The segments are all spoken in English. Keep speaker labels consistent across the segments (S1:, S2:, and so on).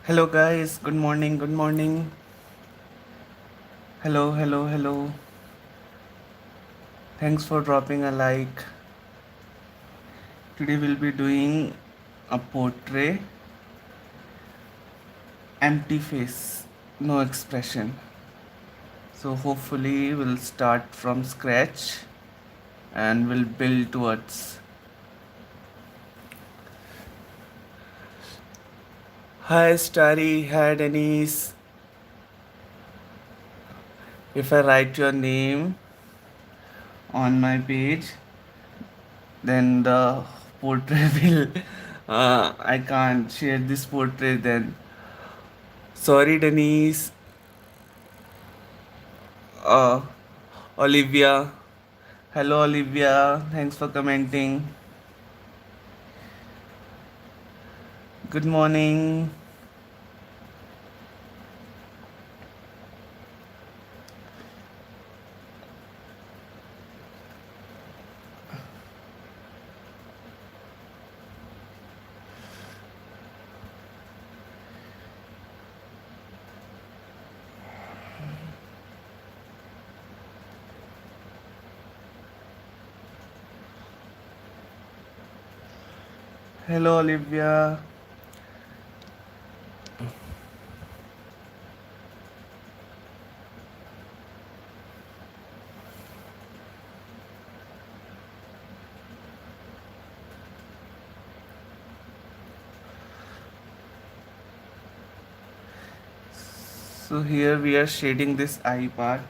S1: Hello, guys. Good morning. Good morning. Hello, hello, hello. Thanks for dropping a like. Today we'll be doing a portrait, empty face, no expression. So, hopefully, we'll start from scratch and we'll build towards. Hi, Starry. Hi, Denise. If I write your name on my page, then the portrait will. I can't share this portrait then. Sorry, Denise. Uh, Olivia. Hello, Olivia. Thanks for commenting. Good morning. Hello, Olivia. So, here we are shading this eye part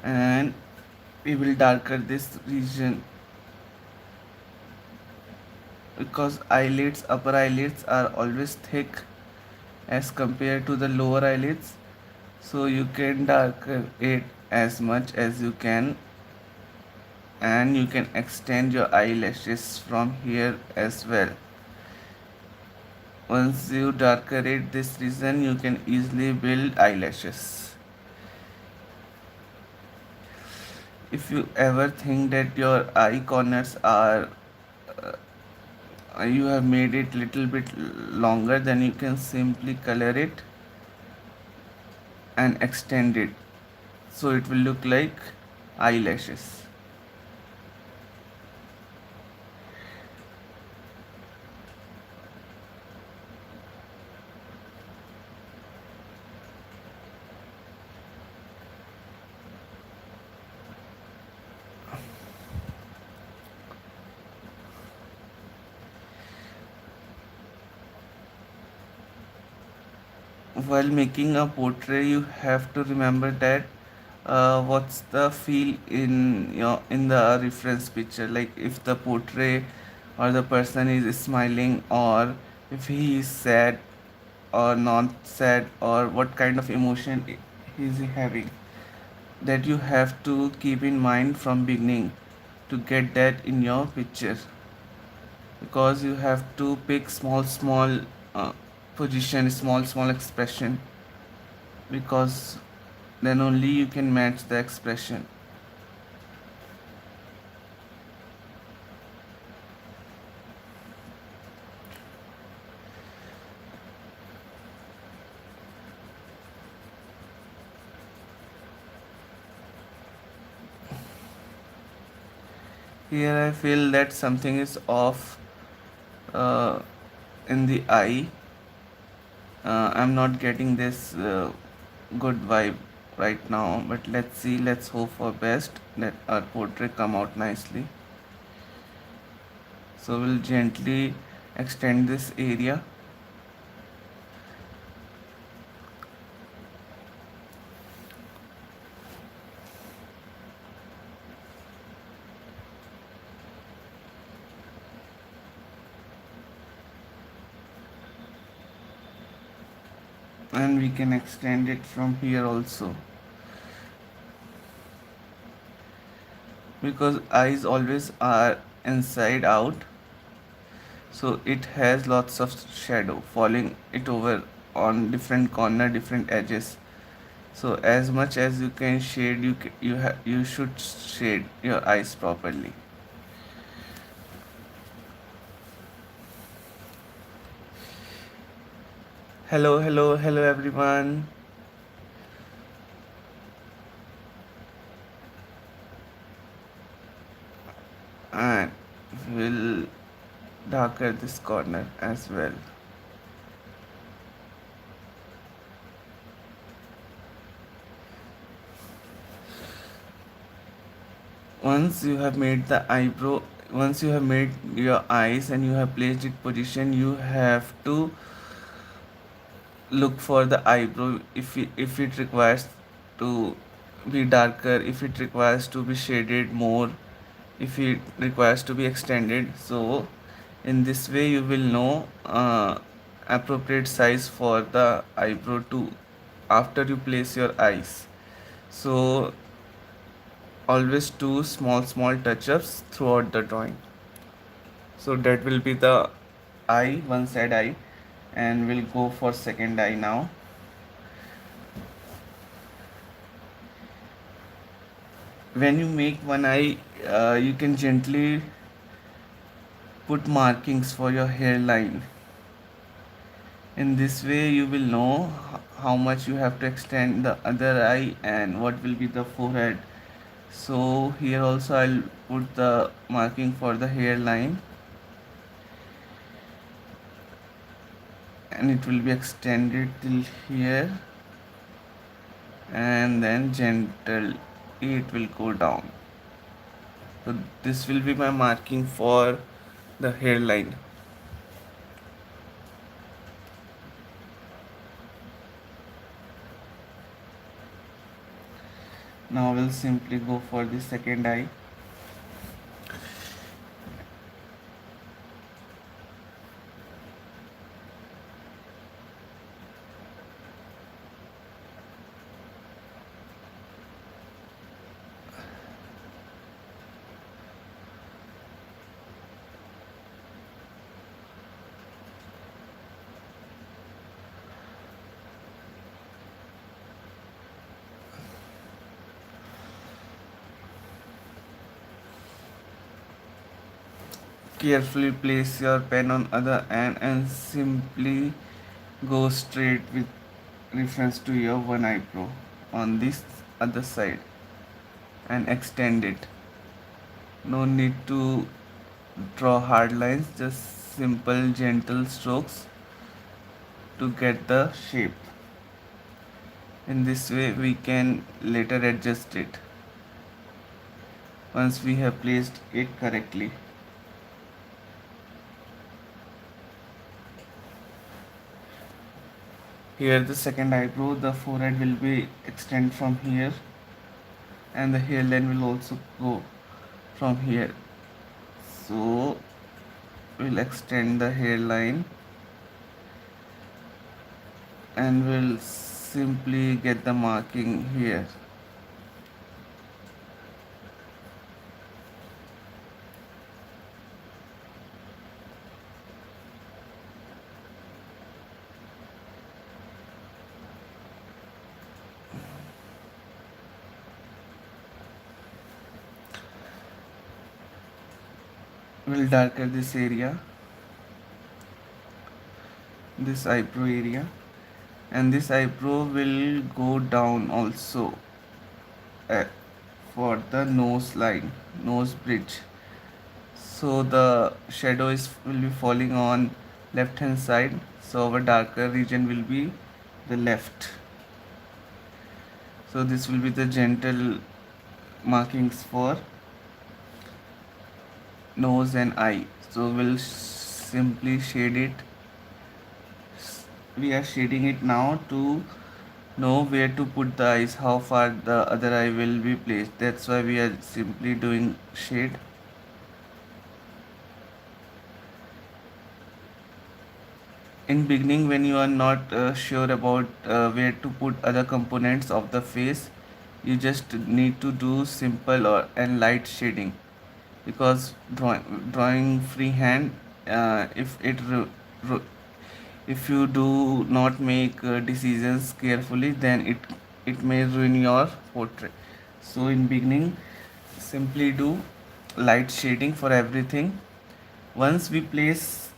S1: and we will darker this region because upper eyelids are always thick as compared to the lower eyelids. So, you can darken it as much as you can and you can extend your eyelashes from here as well. Once you darken it this region, you can easily build eyelashes. If you ever think that your eye corners are you have made it little bit longer, then you can simply color it and extend it so it will look like eyelashes. While making a portrait, you have to remember that what's the feel in the reference picture, like if the portrait or the person is smiling or if he is sad or not sad or what kind of emotion he is having, that you have to keep in mind from beginning to get that in your picture, because you have to pick small uh, position, small expression, because then only you can match the expression. Here I feel that something is off uh, in the eye. I'm not getting this good vibe right now, but let's see, let's hope for best that our portrait come out nicely. So we'll gently extend this area. And we can extend it from here also, because eyes always are inside out, so it has lots of shadow falling it over on different corner, different edges. So as much as you can shade, you should shade your eyes properly. Hello, hello, hello everyone. And we'll darker this corner as well. Once you have made the eyebrow, once you have made your eyes and you have placed it position, you have to look for the eyebrow if it requires to be darker, if it requires to be shaded more, if it requires to be extended. So in this way you will know appropriate size for the eyebrow too after you place your eyes. So always do small touch-ups throughout the drawing. So that will be the eye, one side eye, and we'll go for second eye now. When you make one eye, you can gently put markings for your hairline. In this way you will know how much you have to extend the other eye and what will be the forehead. So here also I'll put the marking for the hairline, and it will be extended till here, and then gentle it will go down. So this will be my marking for the hairline. Now we'll simply go for the second eye. Carefully place your pen on other end and simply go straight with reference to your one eyebrow on this other side and extend it. No need to draw hard lines, just simple gentle strokes to get the shape. In this way we can later adjust it once we have placed it correctly. Here the second eyebrow, the forehead will be extend from here and the hairline will also go from here. So we'll extend the hairline and we'll simply get the marking here. We'll darken this area, this eyebrow area, and this eyebrow will go down also uh, for the nose line, nose bridge. So the shadow will be falling on left hand side, so our darker region will be the left. So this will be the gentle markings for nose and eye. So we'll simply shade it. We are shading it now to know where to put the eyes, how far the other eye will be placed. That's why we are simply doing shade. In beginning, when you are not sure about where to put other components of the face, you just need to do simple or and light shading, because drawing freehand, if if you do not make decisions carefully, then it may ruin your portrait. So in beginning, simply do light shading for everything. Once we place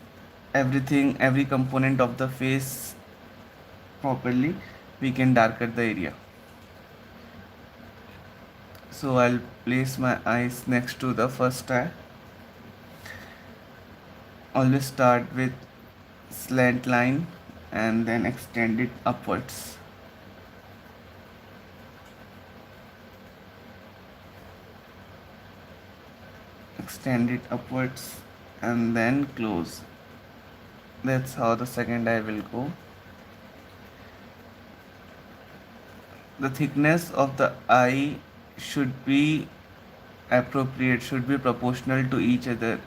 S1: everything, every component of the face properly, we can darken the area. So I'll place my eyes next to the first eye. Always start with slant line and then extend it upwards. Extend it upwards and then close. That's how the second eye will go. The thickness of the eye should be appropriate, should be proportional to each other.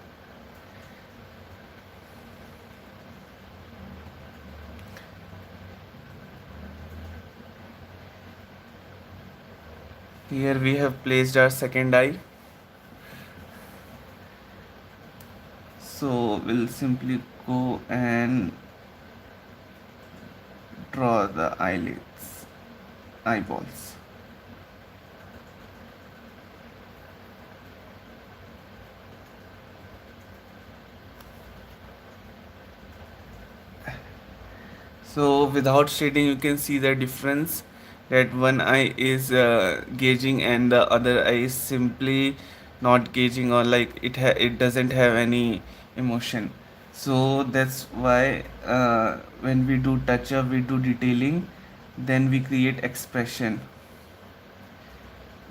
S1: Here we have placed our second eye. So we'll simply go and draw the eyelids, eyeballs. So without shading, you can see the difference that one eye is gauging and the other eye is simply not gauging, or like it doesn't have any emotion. So that's why when we do touch up, we do detailing, then we create expression.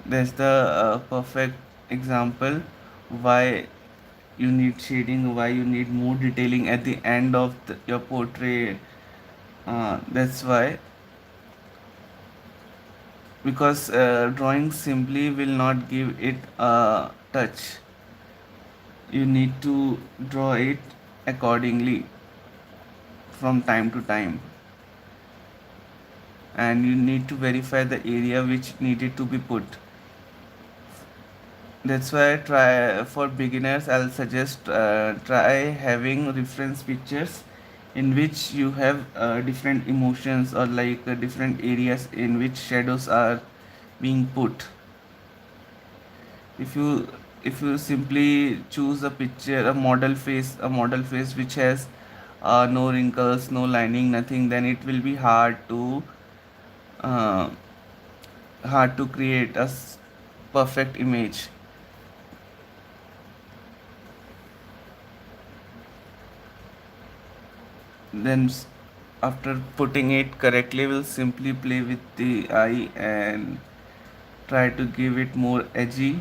S1: That's the perfect example why you need shading, why you need more detailing at the end of your portrait. That's why, because drawing simply will not give it a touch. You need to draw it accordingly from time to time, and you need to verify the area which needed to be put. That's why try for beginners, I'll suggest try having reference pictures in which you have different emotions, or like different areas in which shadows are being put. If you simply choose a picture, a model face which has no wrinkles, no lining, nothing, then it will be uh, hard to create a perfect image. Then after putting it correctly, we'll simply play with the eye and try to give it more edges.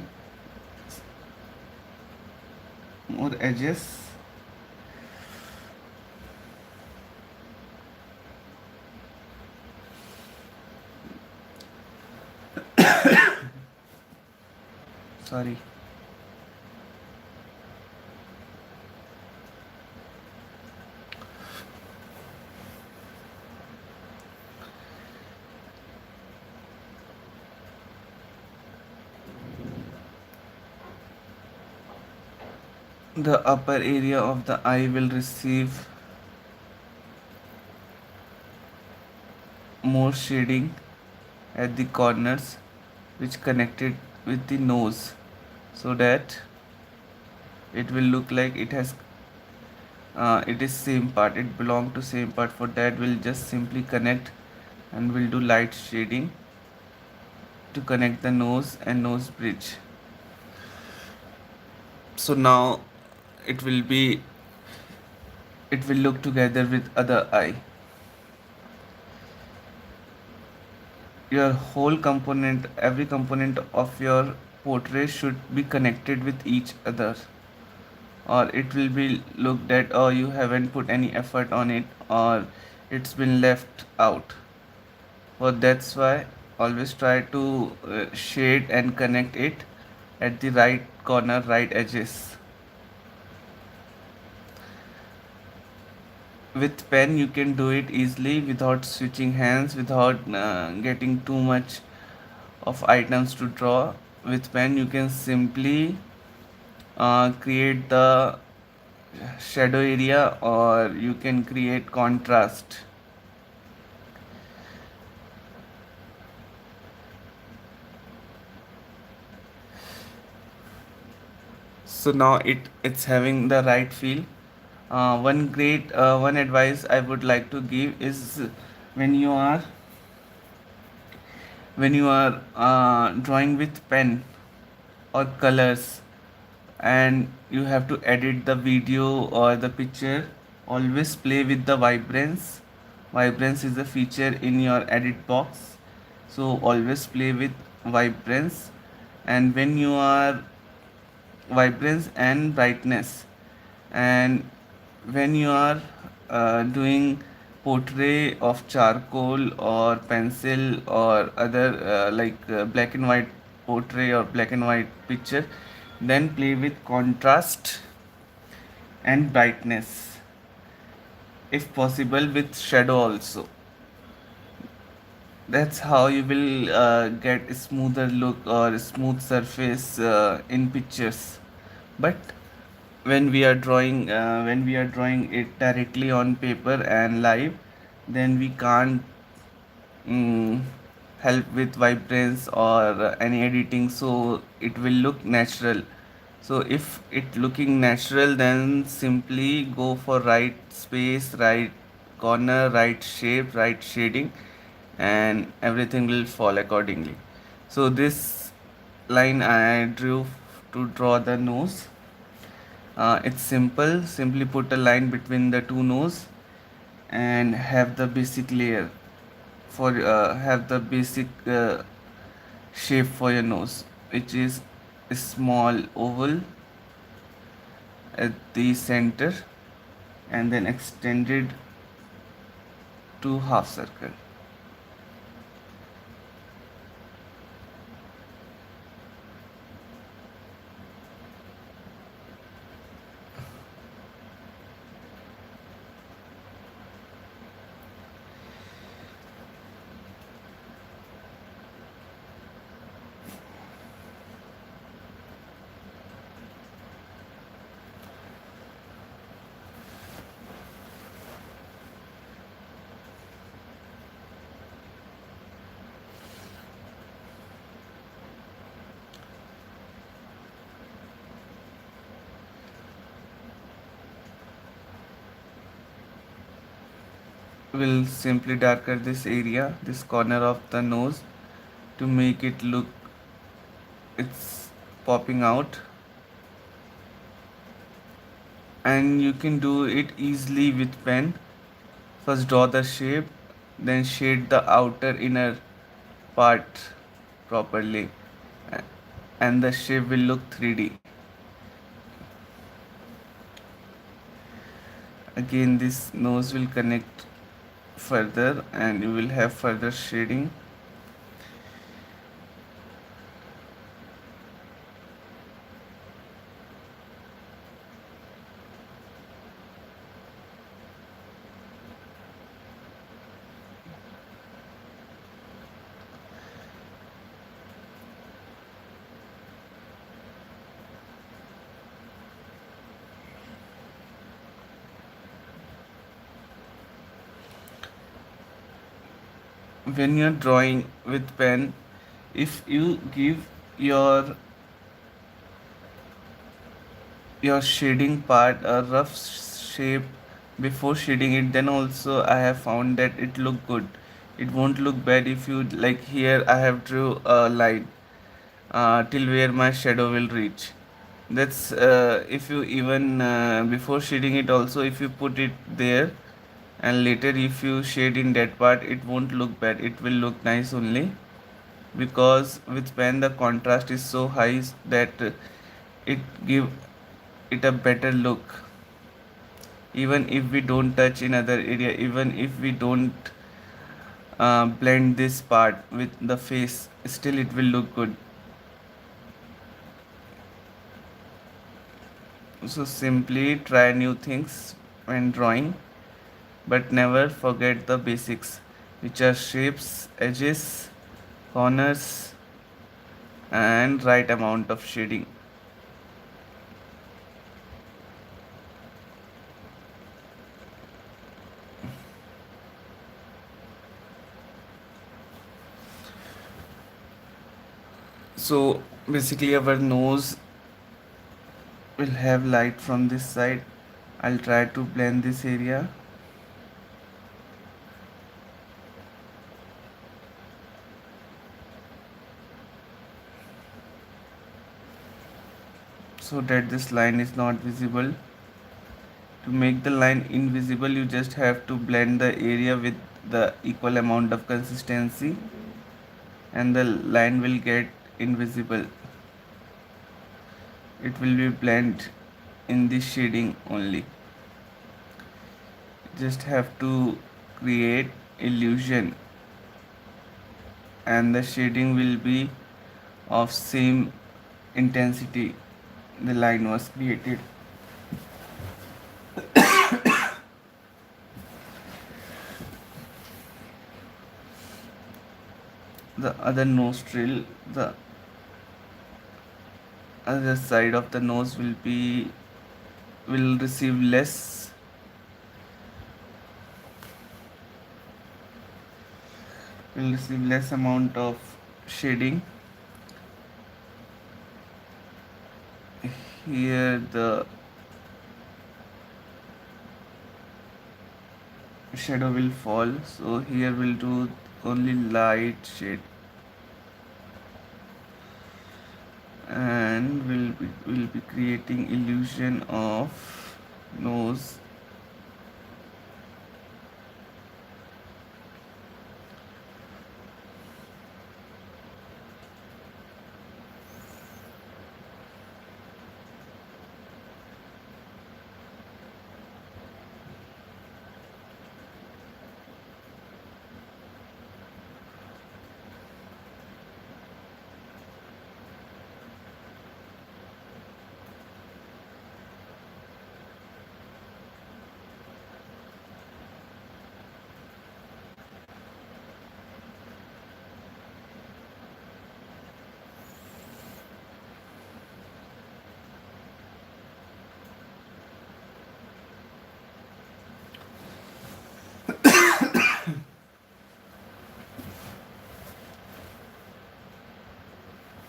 S1: Sorry. The upper area of the eye will receive more shading at the corners, which connected with the nose, so that it will look like it is same part, it belong to same part. For that, we'll just simply connect, and we'll do light shading to connect the nose and nose bridge. So now it will be it will look together with other eye. Your whole component, every component of your portrait should be connected with each other, or it will be looked at, or you haven't put any effort on it, or it's been left out. Well, that's why always try to shade and connect it at the right corner, right edges. With pen, you can do it easily without switching hands, without getting too much of items to draw. With pen, you can simply create the shadow area, or you can create contrast. So now it's having the right feel. One advice I would like to give is when you are drawing with pen or colors, and you have to edit the video or the picture, always play with the vibrance is a feature in your edit box, so always play with vibrance. And when you are vibrance and brightness, and when you are doing portrait of charcoal or pencil or other black and white portrait or black and white picture, then play with contrast and brightness, if possible with shadow also. That's how you will get a smoother look or a smooth surface in pictures. But when we are drawing it directly on paper and live, then we can't mm, help with vibrance or any editing, so it will look natural. So if it looking natural, then simply go for right space, right corner, right shape, right shading, and everything will fall accordingly. So this line I drew to draw the nose. It's simple. Simply put a line between the two nose and have the basic layer for have the basic shape for your nose, which is a small oval at the center and then extended to half circle. We'll simply darker this area, this corner of the nose, to make it look it's popping out. And you can do it easily with pen. First draw the shape, then shade the outer inner part properly, a- and the shape will look 3D. Again, this nose will connect further and you will have further shading. When you're drawing with pen, if you give your your shading part a rough shape before shading it, then also I have found that it look good. It won't look bad. If you like, here I have drew a line till where my shadow will reach. That's if you even before shading it also, if you put it there and later if you shade in that part, it won't look bad, it will look nice only, because with pen the contrast is so high that it give it a better look. Even if we don't touch in other area, even if we don't blend this part with the face, still it will look good. So simply try new things when drawing, but never forget the basics, which are shapes, edges, corners, and right amount of shading. So basically our nose will have light from this side. I'll try to blend this area. so that this line is not visible. To make the line invisible, you just have to blend the area with the equal amount of consistency, and the line will get invisible. It will be blend in the shading only. Just have to create illusion, and the shading will be of same intensity the line was created. The other nostril, the other side of the nose will receive less amount of shading. Here the shadow will fall, so here we'll do only light shade, and we'll be creating illusion of nose.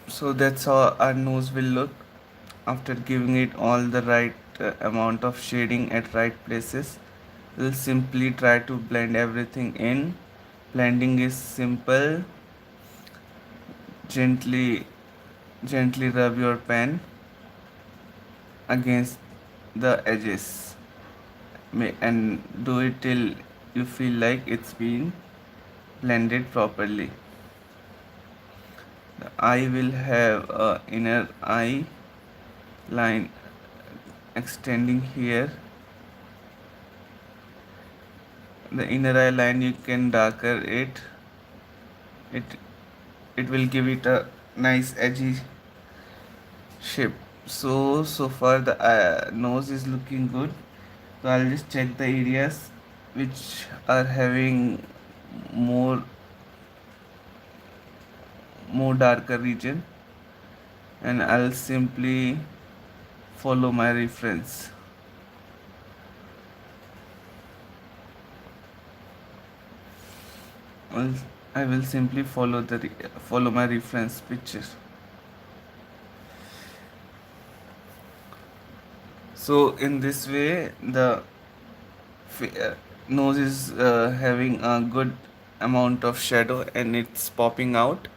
S1: So that's how our nose will look after giving it all the right amount of shading at right places. We'll simply try to blend everything in. Blending is simple. Gently rub your pen against the edges, and do it till you feel like it's been blended properly. The eye will have a inner eye line extending here. The inner eye line, you can darker it. It it will give it a nice edgy shape. So far the nose is looking good. So I'll just check the areas which are having more more darker region, and I'll simply follow my reference. I'll, I will simply follow my reference picture. So in this way, the nose is having a good amount of shadow and it's popping out.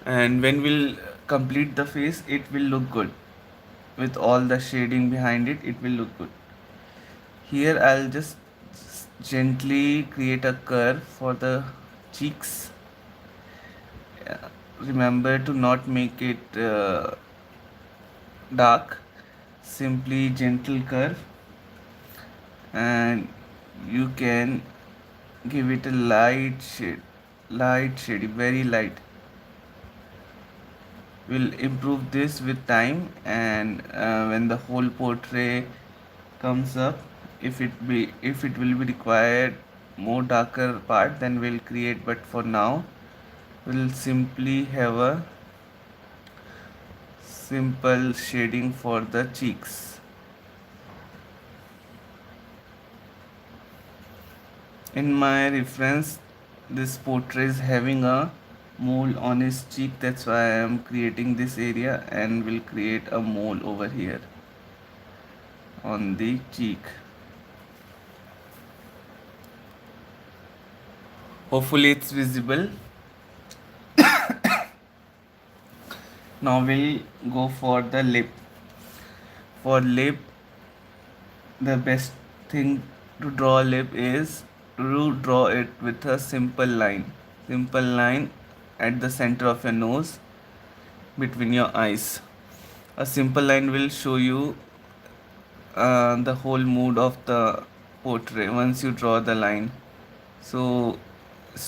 S1: And when we'll complete the face, it will look good with all the shading behind it. It will look good. Here I'll just gently create a curve for the cheeks. Remember to not make it dark, simply gentle curve, and you can give it a light shade, very light. We'll improve this with time, and when the whole portrait comes up, if it will be required more darker part, then we'll create, but for now we'll simply have a simple shading for the cheeks. In my reference, this portrait is having a mole on his cheek, that's why I am creating this area, and will create a mole over here on the cheek. Hopefully it's visible. Now we'll go for the lip. For lip, the best thing to draw a lip is to draw it with a simple line at the center of your nose between your eyes. A simple line will show you the whole mood of the portrait once you draw the line. So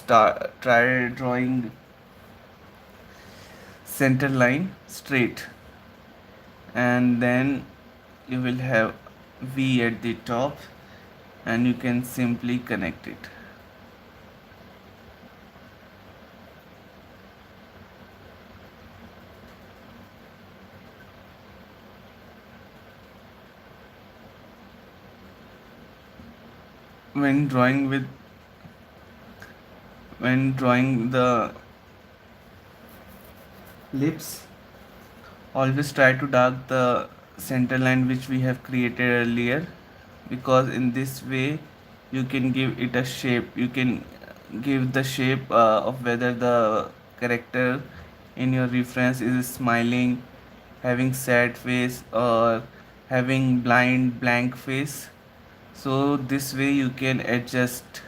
S1: try drawing center line straight, and then you will have V at the top, and you can simply connect it. When drawing with when drawing the lips, always try to dark the center line which we have created earlier, because in this way you can give it a shape. You can give the shape of whether the character in your reference is smiling, having sad face, or having blind blank face. So this way you can adjust.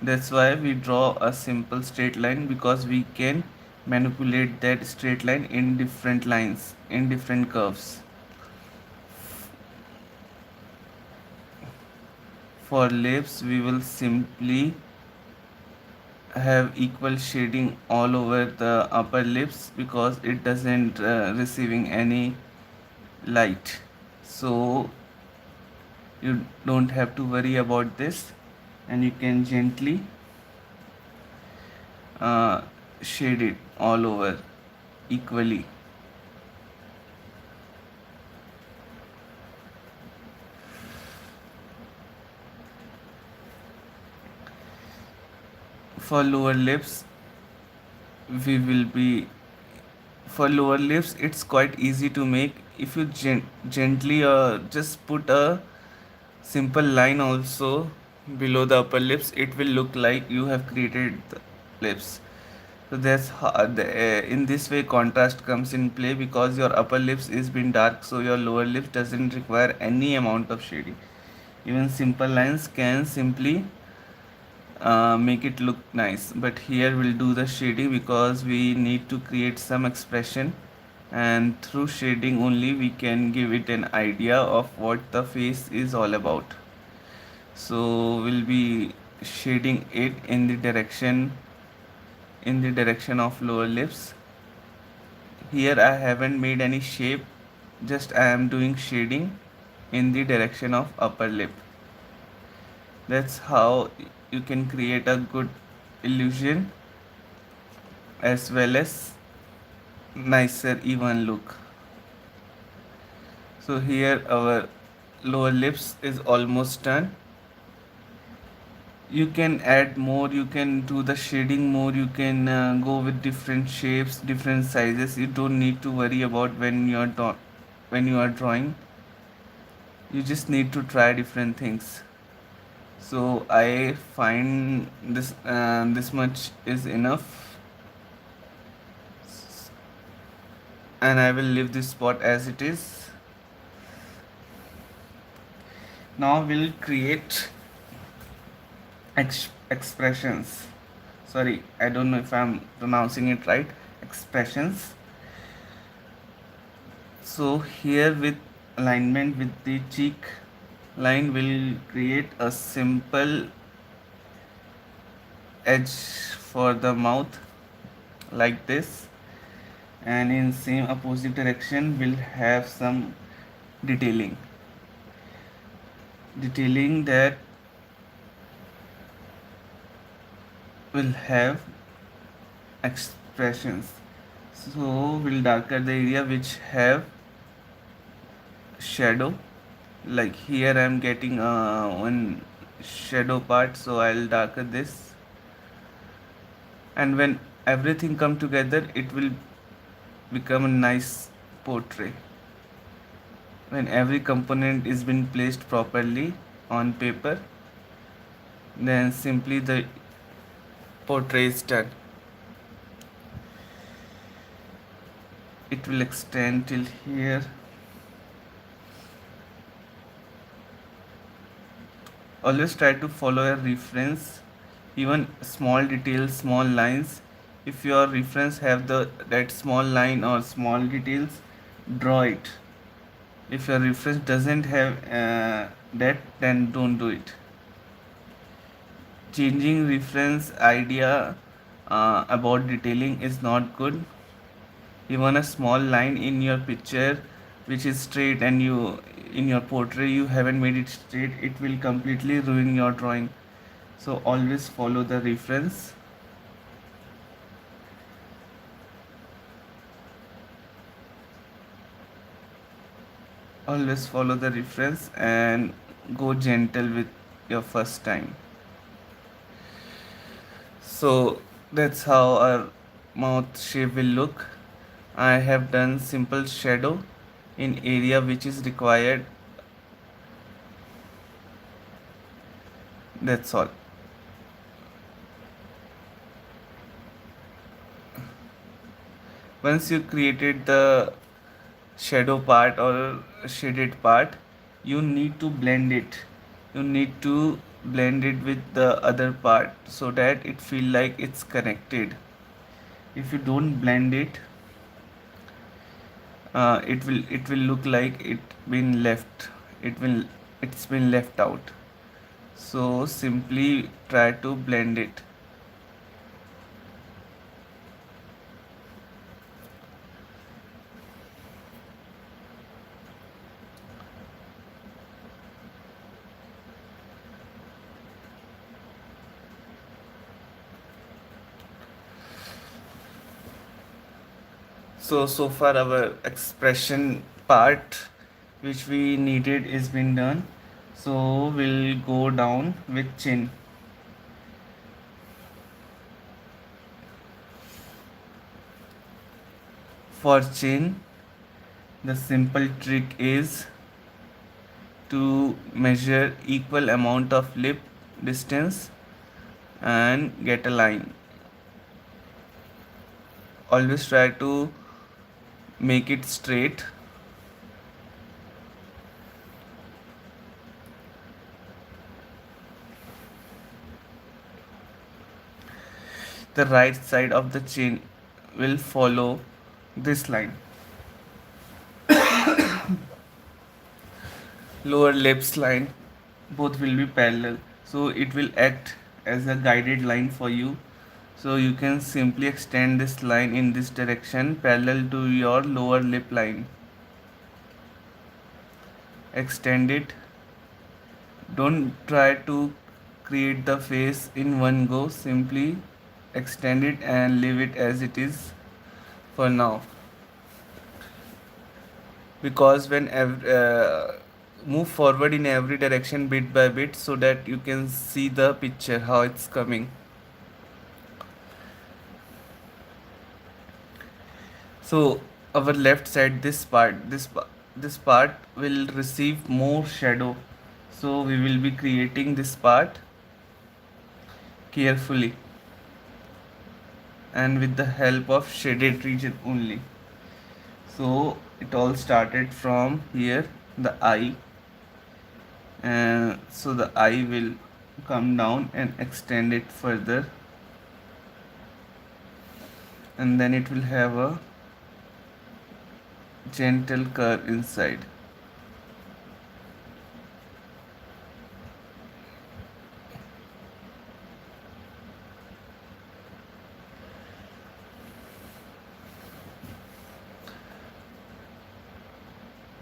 S1: That's why we draw a simple straight line, because we can manipulate that straight line in different lines, in different curves. For lips, we will simply have equal shading all over the upper lips, because it doesn't receiving any light. So you don't have to worry about this, and you can gently uh, shade it all over equally. For lower lips, we will be for lower lips, it's quite easy to make. If you gently just put a simple line also below the upper lips, it will look like you have created the lips. So that's how in this way contrast comes in play, because your upper lips is been dark, so your lower lips doesn't require any amount of shading. Even simple lines can simply make it look nice, but here we'll do the shading because we need to create some expression, and through shading only we can give it an idea of what the face is all about. So we'll be shading it in the direction of lower lips. Here I haven't made any shape, just I am doing shading in the direction of upper lip. That's how you can create a good illusion as well as nicer even look. So here our lower lips is almost done. You can add more, you can do the shading more, you can go with different shapes, different sizes. You don't need to worry about when you are drawing. You just need to try different things. So I find this much is enough, and I will leave this spot as it is. Now we'll create expressions. Sorry, I don't know if I'm pronouncing it right. Expressions. So here with alignment with the cheek line, will create a simple edge for the mouth like this, and in same opposite direction we'll have some detailing that will have expressions. So we'll darker the area which have shadow. Like here I'm getting one shadow part, so I'll darker this, and when everything come together it will become a nice portrait. When every component is been placed properly on paper, then simply the portrait is done. It will extend till here. always try to follow a reference, even small details, small lines. If your reference have the that small line or small details, draw it. If your reference doesn't have that, then don't do it. Changing reference idea about detailing is not good. Even a small line in your picture which is straight, and you in your portrait you haven't made it straight, it will completely ruin your drawing. So always follow the reference. Always follow the reference and go gentle with your first time. So that's how our mouth shape will look. I have done simple shadow in area which is required. That's all. Once you created the shadow part or shaded part, you need to blend it. You need to blend it with the other part so that it feel like it's connected. If you don't blend it, it will look like it's been left out. So simply try to blend it. So far our expression part which we needed is been done. So we'll go down with chin. For chin, the simple trick is to measure equal amount of lip distance and get a line. Always try to make it straight. The right side of the chin will follow this line. Lower lips line, both will be parallel, so it will act as a guided line for you. So you can simply extend this line in this direction parallel to your lower lip line. Extend it. Don't try to create the face in one go. Simply extend it and leave it as it is for now. Because when move forward in every direction bit by bit so that you can see the picture how it's coming. So our left side, this part will receive more shadow. So we will be creating this part carefully and with the help of shaded region only. So it all started from here, the eye, and so the eye will come down and extend it further, and then it will have a gentle curve inside.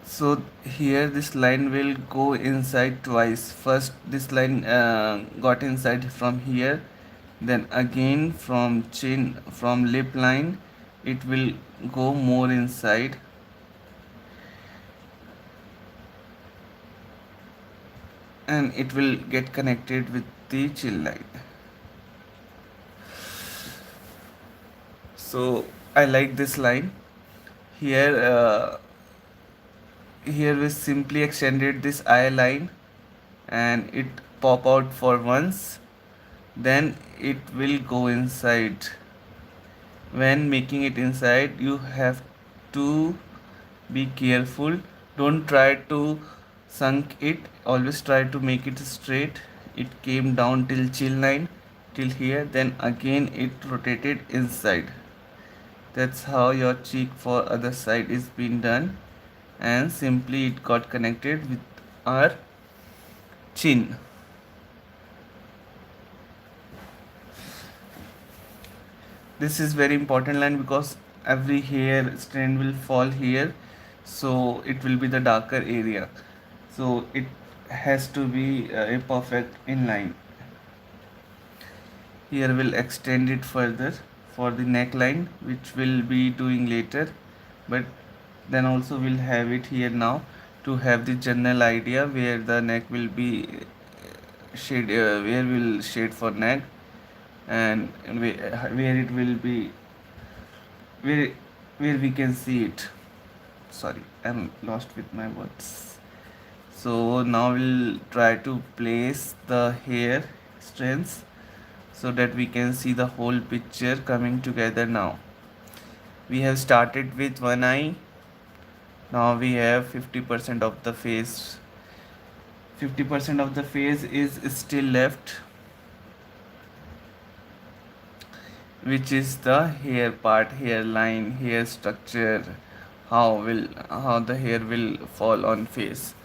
S1: So here this line will go inside twice. First this line got inside from here, then again from chin, from lip line it will go more inside, and it will get connected with the chin line. So I like this line here. Here we simply extended this eye line and it pop out for once, then it will go inside. When making it inside you have to be careful. Don't try to sunk it, always try to make it straight it came down till chin line till here, then again it rotated inside. That's how your cheek for other side is being done, and simply it got connected with our chin. This is very important line because every hair strand will fall here, so it will be the darker area, so it has to be a perfect in line. Here we'll extend it further for the neckline, which we'll be doing later, but then also we'll have it here now to have the general idea where the neck will be shade, where we'll shade for neck, and where it will be, where where we can see it. Sorry, I'm lost with my words. So now we'll try to place the hair strands so that we can see the whole picture coming together. Now we have started with one eye. Now we have 50% of the face. 50% of the face is still left, which is the hair part, hairline, hair structure, how the hair will fall on face.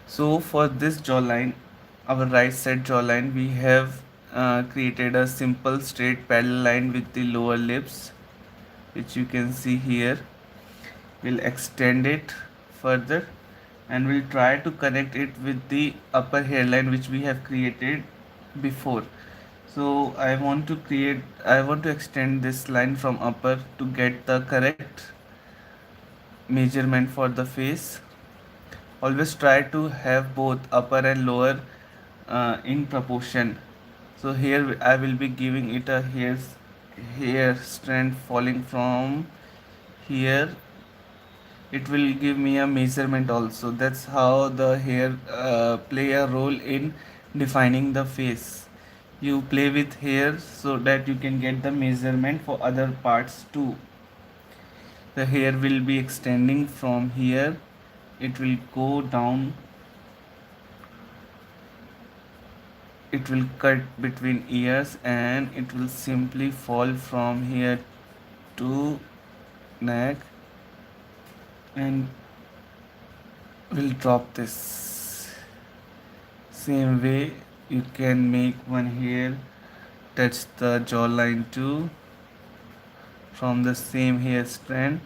S1: So for this jawline, our right side jawline, we have created a simple straight parallel line with the lower lips, which you can see here. We'll extend it further and we'll try to connect it with the upper hairline which we have created before. So I want to extend this line from upper to get the correct measurement for the face. Always try to have both upper and lower in proportion. So here I will be giving it a hair strand falling from here. It will give me a measurement also. That's how the hair play a role in defining the face. You play with hair so that you can get the measurement for other parts too. The hair will be extending from here. It will go down. It will cut between ears and it will simply fall from here to neck and will drop this. Same way you can make one hair touch the jawline too from the same hair strand.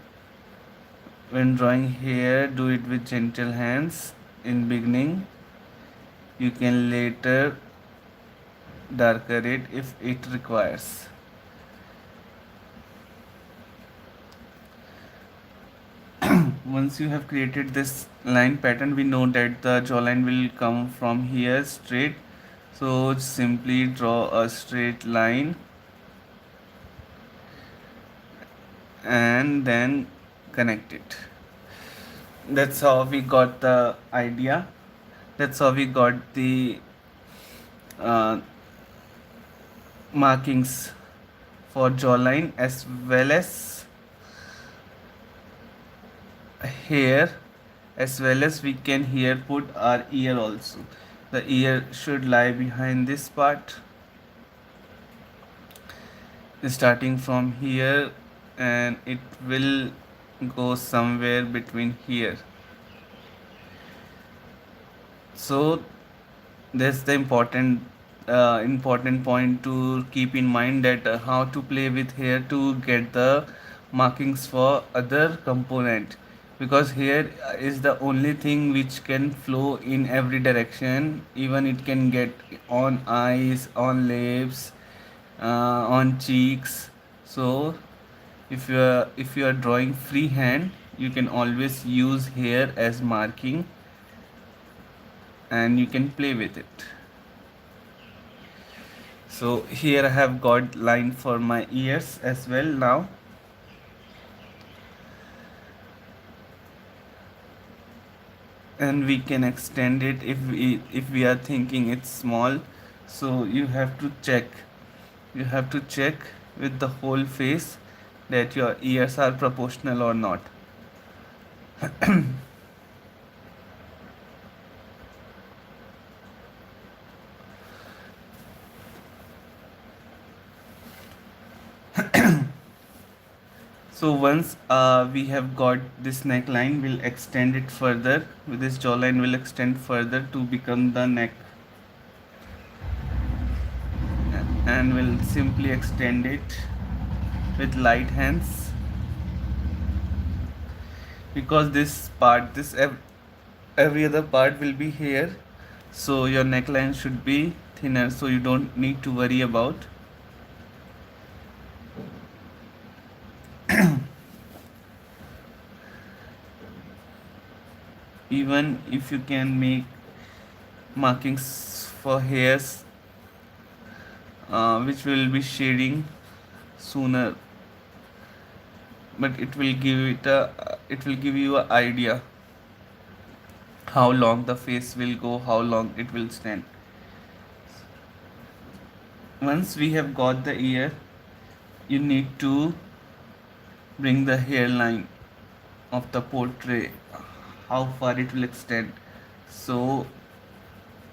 S1: When drawing hair, do it with gentle hands in beginning. You can later darker it if it requires. Once you have created this line pattern, we know that the jawline will come from here straight. So simply draw a straight line and then connect it. That's how we got the idea. That's how we got the uh, markings for jawline as well as hair, as well as we can here put our ear also. The ear should lie behind this part, starting from here, and it will go somewhere between here. So that's the important point to keep in mind, that how to play with hair to get the markings for other component, because hair is the only thing which can flow in every direction. Even it can get on eyes, on lips, on cheeks. So if you are drawing freehand, you can always use hair as marking and you can play with it. So here I have got line for my ears as well now. And we can extend it if we are thinking it's small. So you have to check with the whole face that your ears are proportional or not. So once we have got this neckline, we'll extend it further. With this jawline, will extend further to become the neck, and we'll simply extend it with light hands, because this part, every other part will be here. So your neckline should be thinner, so you don't need to worry about. Even if you can make markings for hairs, which will be shading sooner, but it will give you an idea how long the face will go, how long it will stand. Once we have got the ear, you need to bring the hairline of the portrait, how far it will extend. So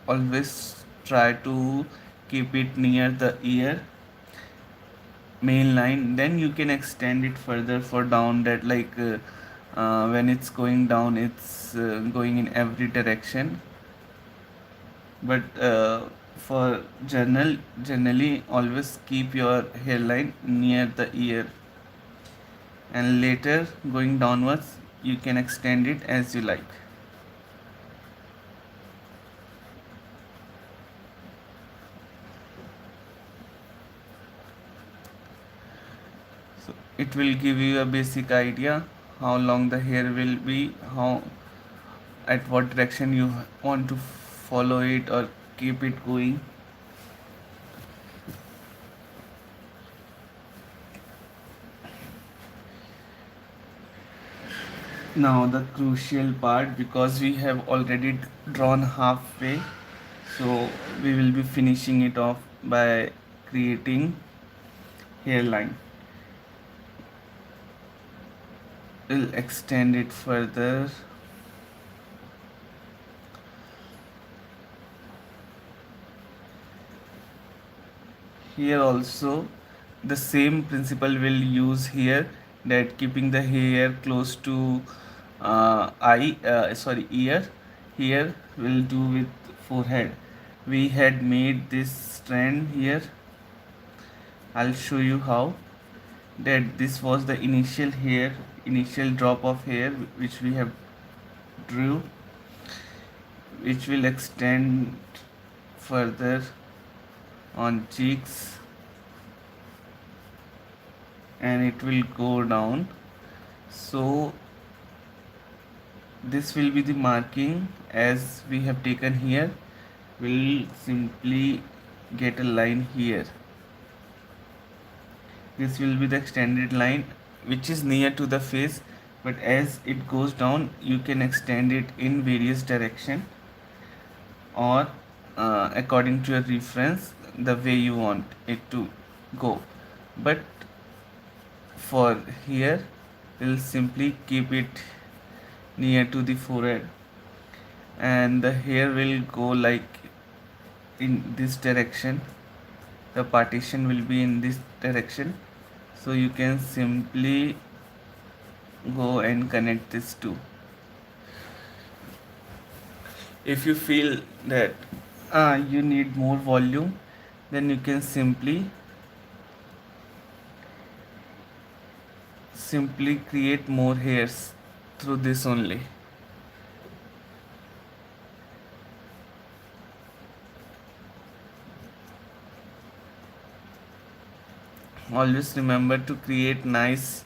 S1: always try to keep it near the ear main line, then you can extend it further for down, that when it's going down, it's going in every direction. But for generally always keep your hairline near the ear, and later going downwards you can extend it as you like. So it will give you a basic idea how long the hair will be, how at what direction you want to follow it or keep it going. Now the crucial part, because we have already drawn halfway, so we will be finishing it off by creating hairline. We'll extend it further. Here also the same principle will use here, that keeping the hair close to ear. Here we'll do with forehead. We had made this strand here. I'll show you how. That this was the initial drop of hair which we have drew, which will extend further on cheeks, and it will go down. So this will be the marking as we have taken here. We'll simply get a line here. This will be the extended line which is near to the face, but as it goes down you can extend it in various direction, or according to your reference, the way you want it to go. But for here we'll simply keep it near to the forehead, and the hair will go like in this direction. The partition will be in this direction, so you can simply go and connect this two. If you feel that you need more volume, then you can simply create more hairs through this only. Always remember to create nice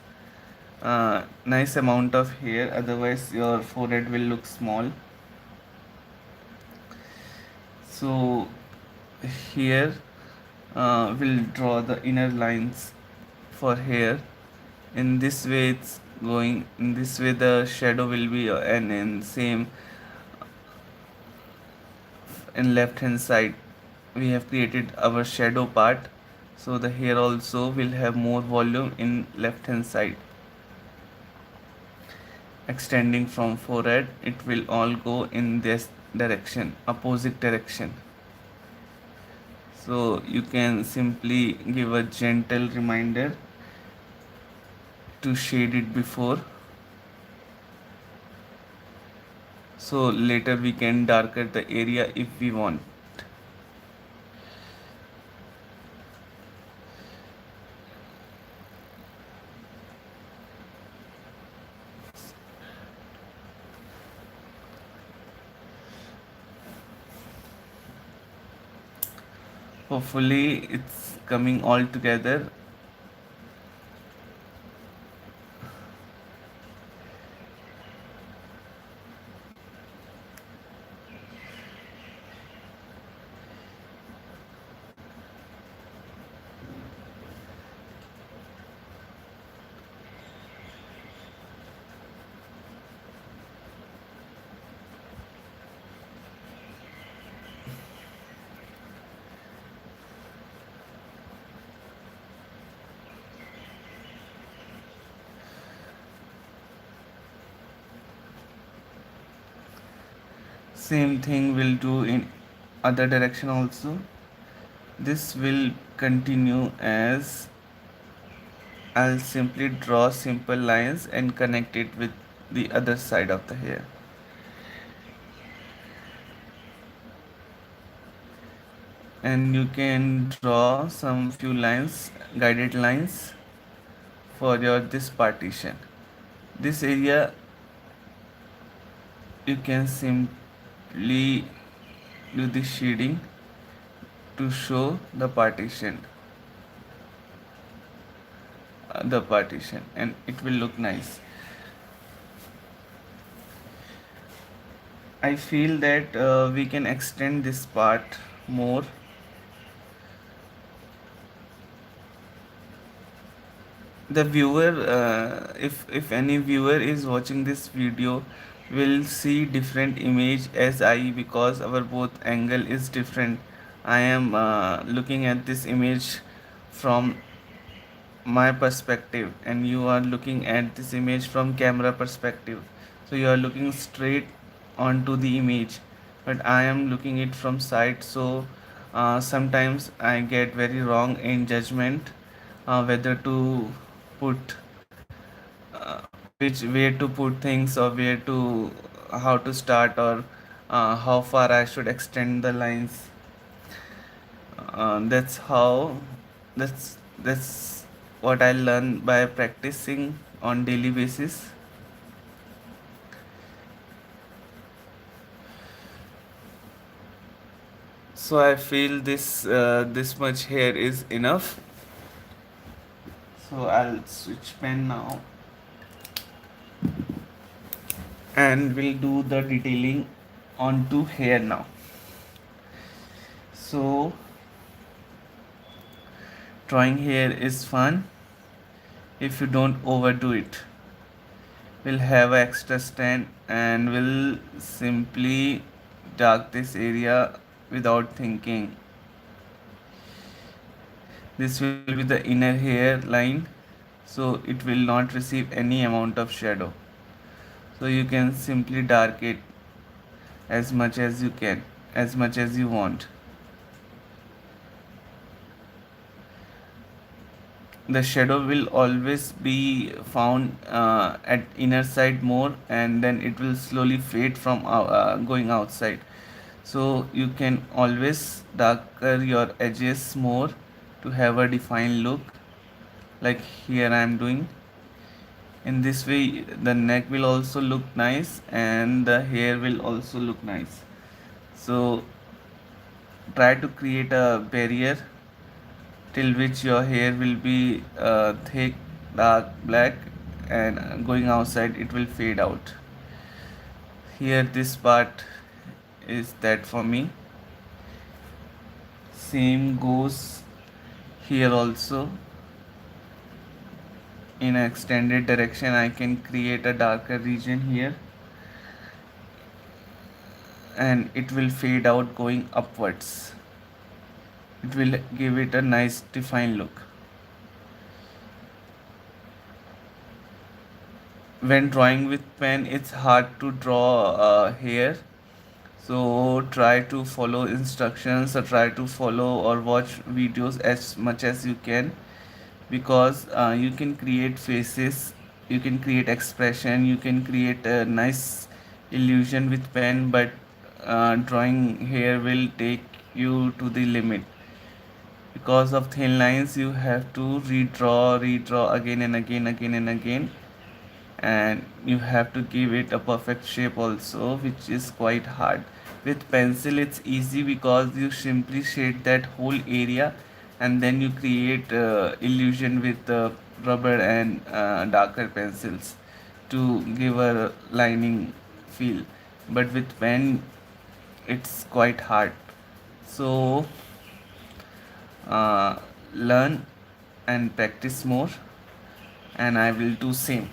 S1: amount of hair, otherwise your forehead will look small. So here we'll draw the inner lines for hair. In this way it's going, in this way the shadow will be, and in same in left hand side we have created our shadow part. So the hair also will have more volume in left hand side. Extending from forehead, it will all go in this direction, opposite direction. So you can simply give a gentle reminder to shade it before, so later we can darker the area if we want. Hopefully it's coming all together. Same thing will do in other direction also. This will continue as I'll simply draw simple lines and connect it with the other side of the hair. And you can draw some few lines, guided lines for your this partition. This area you can simply do the shading to show the partition, and it will look nice. I feel that we can extend this part more. The viewer, if any viewer is watching this video, will see different image as I, because our both angle is different. I am looking at this image from my perspective, and you are looking at this image from camera perspective. So you are looking straight onto the image, but I am looking it from side. So sometimes I get very wrong in judgment, whether to put which where to put things, or where to how to start, or how far I should extend the lines. That's how that's what I learn by practicing on daily basis. So I feel this much hair is enough. So I'll switch pen now, and we'll do the detailing onto hair now. So drawing hair is fun if you don't overdo it. We'll have an extra stand, and we'll simply dark this area without thinking. This will be the inner hair line, so it will not receive any amount of shadow. So you can simply dark it as much as you can, as much as you want. The shadow will always be found at inner side more, and then it will slowly fade from going outside. So you can always darker your edges more to have a defined look, like here I am doing. In this way the neck will also look nice, and the hair will also look nice. So try to create a barrier till which your hair will be thick, dark black, and going outside it will fade out. Here this part is that for me. Same goes here also. In an extended direction I can create a darker region here, and it will fade out going upwards. It will give it a nice defined look. When drawing with pen, it's hard to draw hair, so try to follow instructions or try to follow or watch videos as much as you can, because you can create faces, you can create expression, you can create a nice illusion with pen, but drawing here will take you to the limit. Because of thin lines, you have to redraw again and again, and you have to give it a perfect shape also, which is quite hard. With pencil it's easy because you simply shade that whole area, and then you create illusion with rubber and darker pencils to give a lining feel. But with pen it's quite hard. So uh, learn and practice more, and I will do same.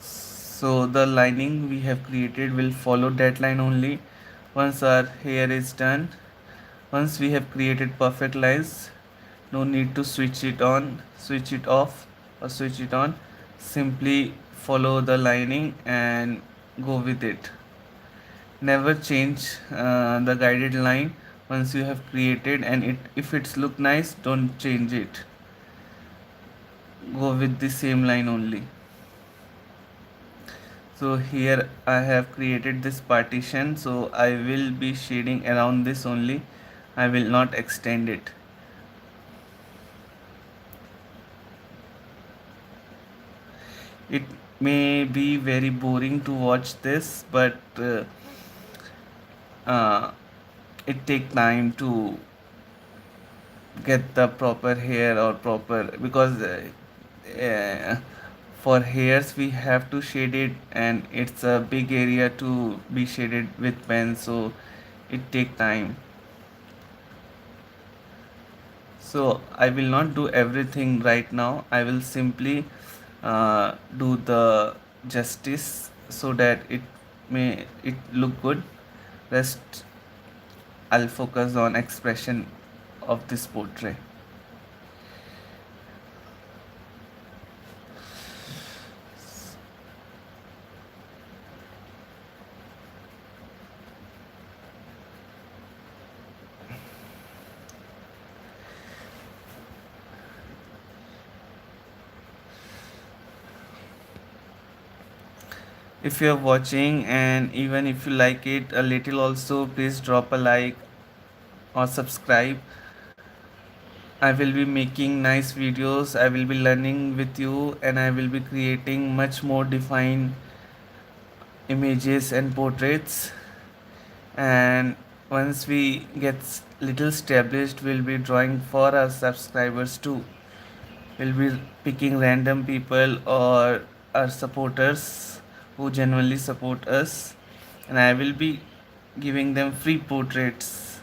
S1: So the lining we have created will follow that line only. Once our hair is done, once we have created perfect lines, no need to switch it on, switch it off, or switch it on. Simply follow the lining and go with it. Never change the guided line once you have created, and if it's look nice, don't change it. Go with the same line only. So here I have created this partition, so I will be shading around this only, I will not extend it. It may be very boring to watch this, but uh, it take time to get the proper hair or proper, because for hairs we have to shade it, and it's a big area to be shaded with pen, so it take time. So I will not do everything right now. I will simply do the justice so that it look good. Rest I'll focus on expression of this portrait. If you're watching and even if you like it a little also, please drop a like or subscribe. I will be making nice videos, I will be learning with you, and I will be creating much more defined images and portraits. And once we get little established, we'll be drawing for our subscribers too. We'll be picking random people or our supporters who genuinely support us, and I will be giving them free portraits.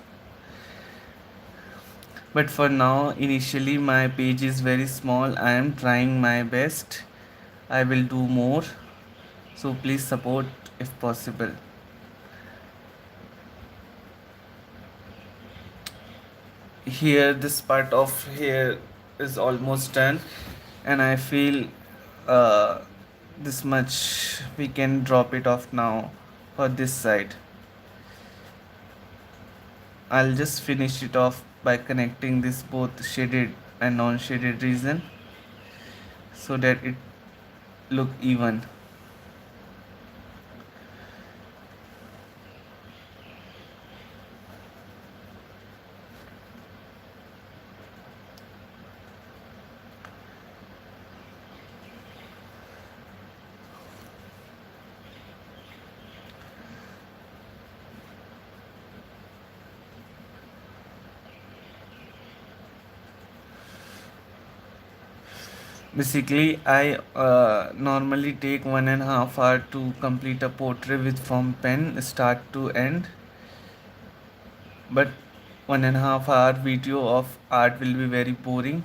S1: But for now, initially my page is very small. I am trying my best. I will do more. So please support if possible. Here, this part of here is almost done, and I feel uh, this much we can drop it off now for this side. I'll just finish it off by connecting this both shaded and non-shaded region so that it look even. Basically, I normally take 1.5 hours to complete a portrait with from pen start to end, but 1.5 hour video of art will be very boring.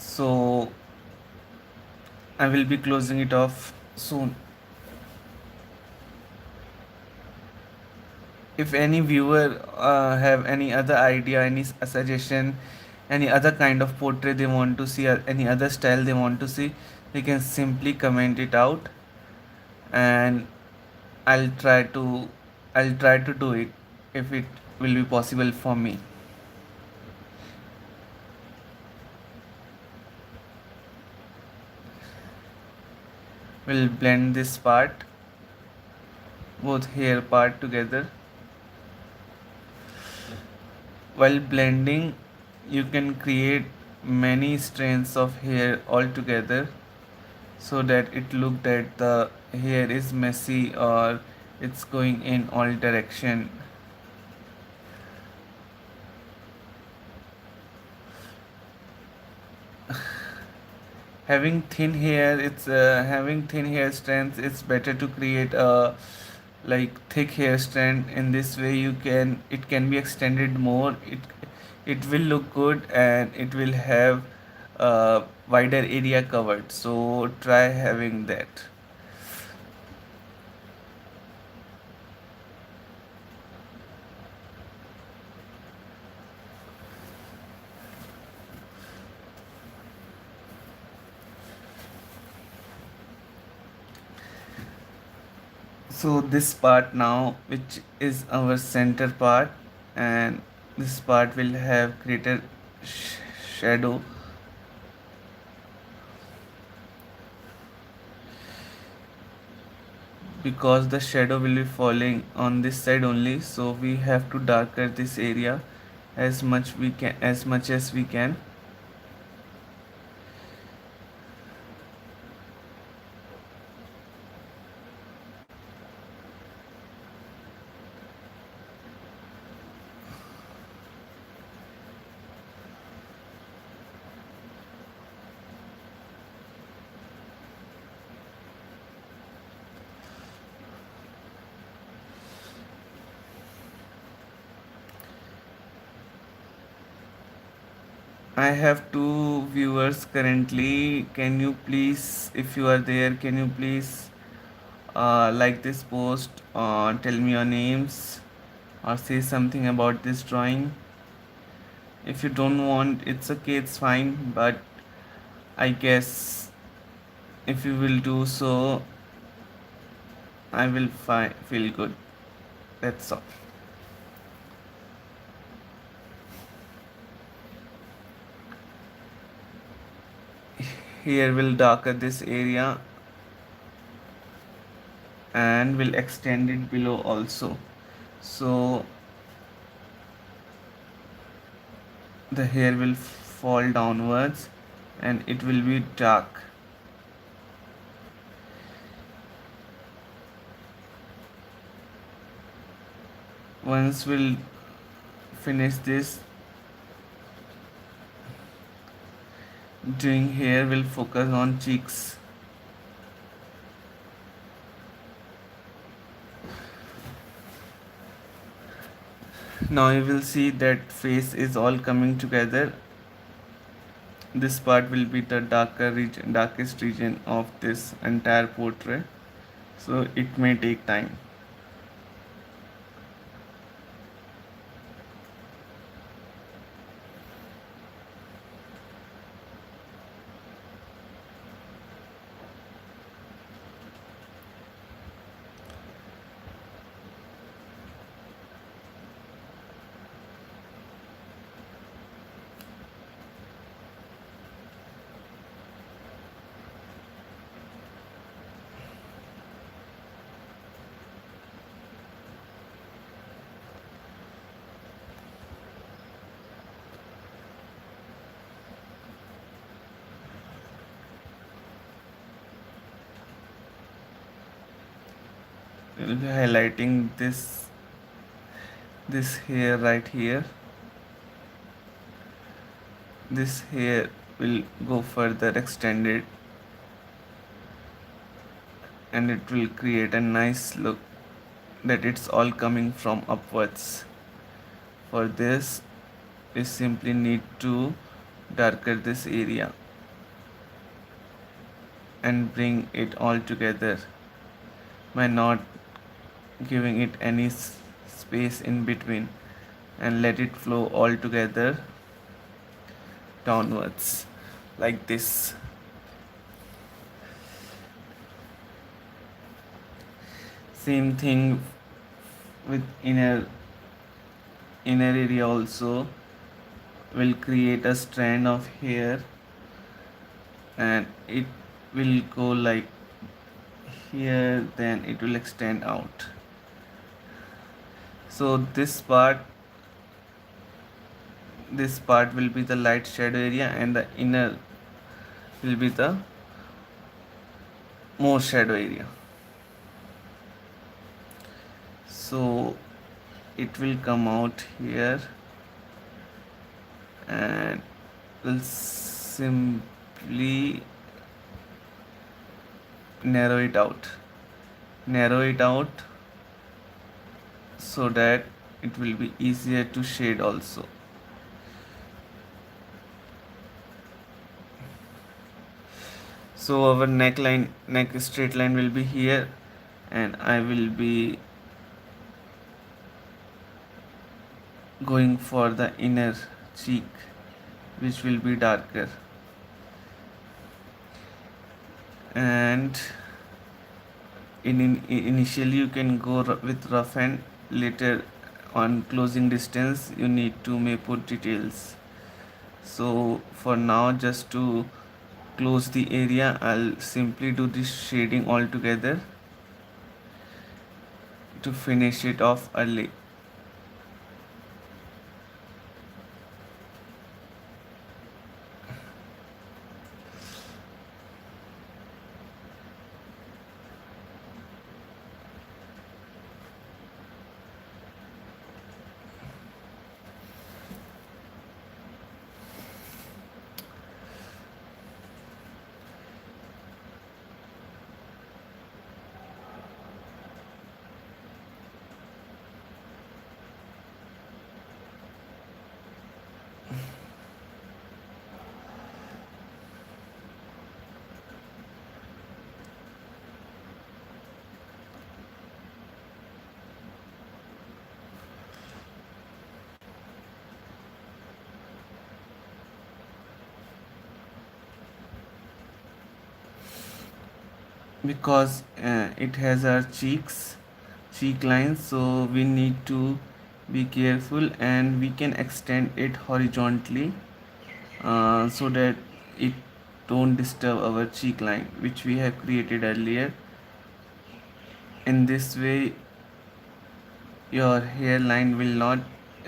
S1: So I will be closing it off soon. If any viewer have any other idea, any suggestion, any other kind of portrait they want to see, or any other style they want to see, they can simply comment it out, and I'll try to I'll try to do it if it will be possible for me. We'll blend this part, both hair part together. While blending, you can create many strands of hair all together so that it look that the hair is messy or it's going in all direction. Having thin hair strands, it's better to create a like thick hair strand. In this way you can it can be extended more. It will look good and it will have wider area covered, so try having that. So this part now, which is our center part, and this part will have greater shadow, because the shadow will be falling on this side only, so we have to darker this area as much as we can. I have two viewers currently. Can you please, if you are there, can you please like this post, tell me your names, or say something about this drawing? If you don't want, it's okay, it's fine, but I guess if you will do so, I will feel good. That's all. Here we'll darken this area and we'll extend it below also. So the hair will fall downwards and it will be dark. Once we'll finish this, doing hair, we'll focus on cheeks. Now you will see that face is all coming together. This part will be the darkest region of this entire portrait, so it may take time. We'll be highlighting this hair right here. This hair will go further extended and it will create a nice look that it's all coming from upwards. For this, we simply need to darken this area. and bring it all together by not giving it any space in between, and let it flow all together downwards like this. Same thing with inner area also. Will create a strand of hair, and it will go like here, then it will extend out. So this part will be the light shadow area, and the inner will be the more shadow area. So it will come out here, and will simply narrow it out so that it will be easier to shade also. So our neck straight line will be here, and I will be going for the inner cheek, which will be darker. And initially you can go with rough, and later on closing distance you need to may put details. So for now, just to close the area, I'll simply do this shading all together to finish it off early. Because it has our cheek lines, so we need to be careful, and we can extend it horizontally so that it don't disturb our cheek line which we have created earlier. In this way your hairline will not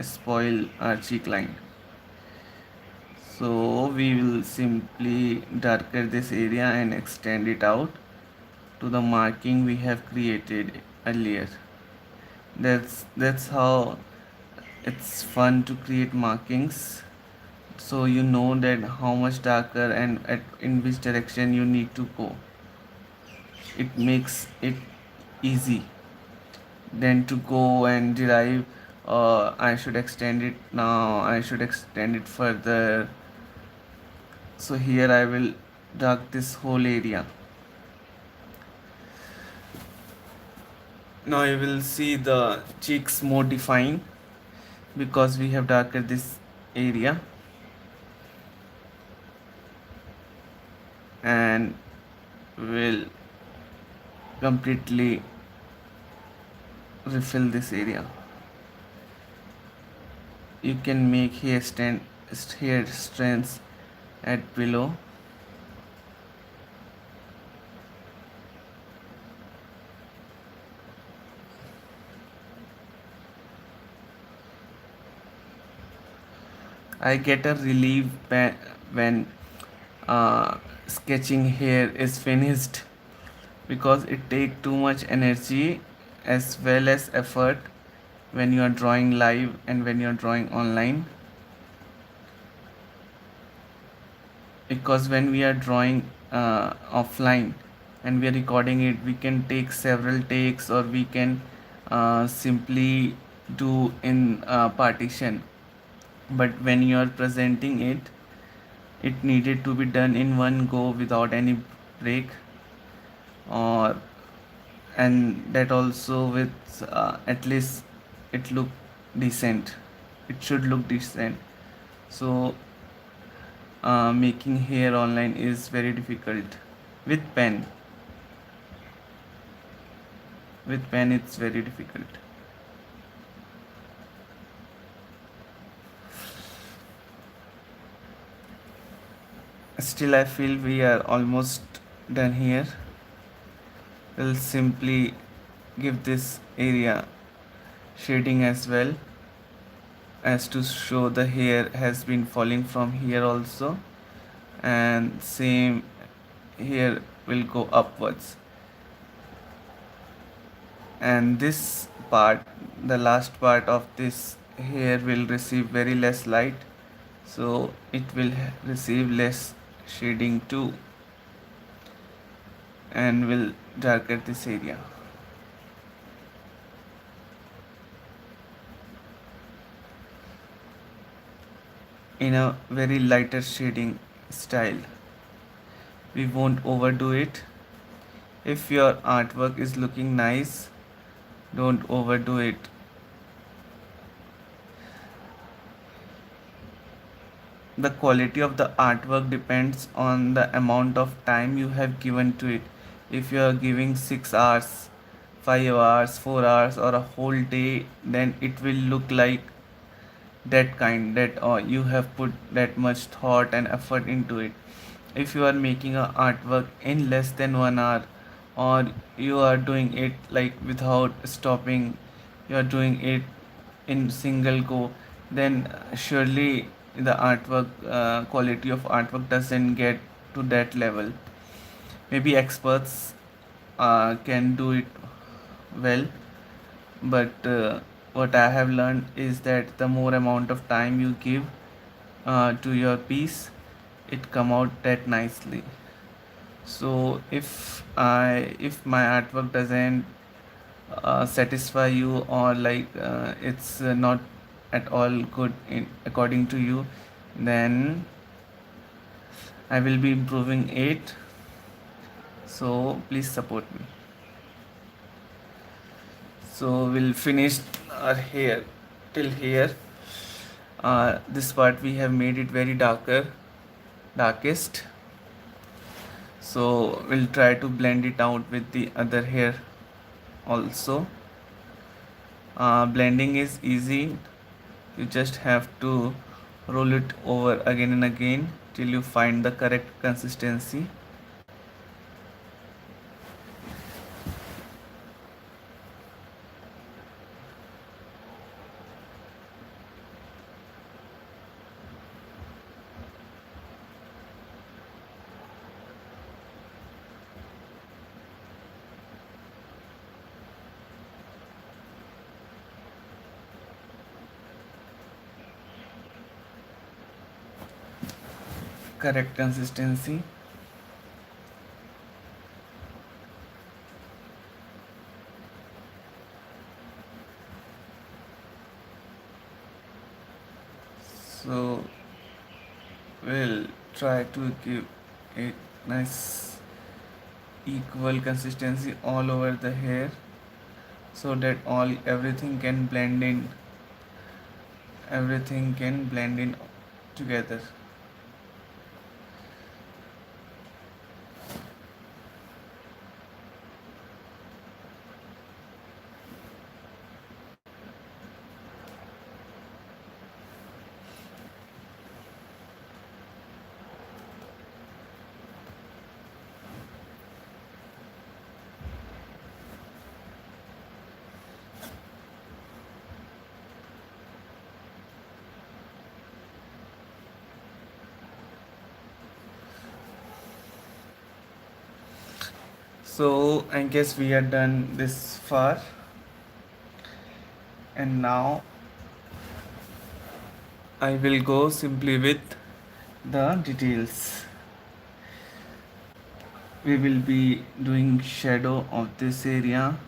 S1: spoil our cheek line. So we will simply darken this area and extend it out to the marking we have created earlier. That's how it's fun to create markings, so you know that how much darker and in which direction you need to go. It makes it easy than to go and derive, I should extend it now, I should extend it further. So here I will dark this whole area. Now you will see the cheeks more defined because we have darkened this area, and will completely refill this area. You can make hair strands at below. I get a relief when sketching hair is finished, because it takes too much energy as well as effort when you are drawing live and when you are drawing online. Because when we are drawing offline and we are recording it, we can take several takes, or we can simply do in partition. But when you are presenting it, it needed to be done in one go without any break. and that also with at least it look decent, it should look decent. So making hair online is very difficult. With pen, with pen it's very difficult. Still I feel we are almost done here. We'll simply give this area shading as well, as to show the hair has been falling from here also, and same here will go upwards. And this part, the last part of this hair will receive very less light, so it will receive less shading too, and will darken this area in a very lighter shading style. We won't overdo it. If your artwork is looking nice, don't overdo it. The quality of the artwork depends on the amount of time you have given to it. If you are giving 6 hours, 5 hours, 4 hours, or a whole day, then it will look like that kind, that you have put that much thought and effort into it. If you are making a artwork in less than 1 hour, or you are doing it like without stopping, you are doing it in single go, then surely the artwork quality of artwork doesn't get to that level. Maybe experts can do it well, but what I have learned is that the more amount of time you give to your piece, it come out that nicely. So if my artwork doesn't satisfy you, or like it's not at all good in according to you, then I will be improving it. So please support me. So we'll finish our hair till here. This part we have made it very darkest. So we'll try to blend it out with the other hair also. Blending is easy. You just have to roll it over again and again till you find the correct consistency. Correct consistency. So we'll try to give it nice equal consistency all over the hair, so that all everything can blend in together. So I guess we are done this far, and now I will go simply with the details. We will be doing shadow of this area,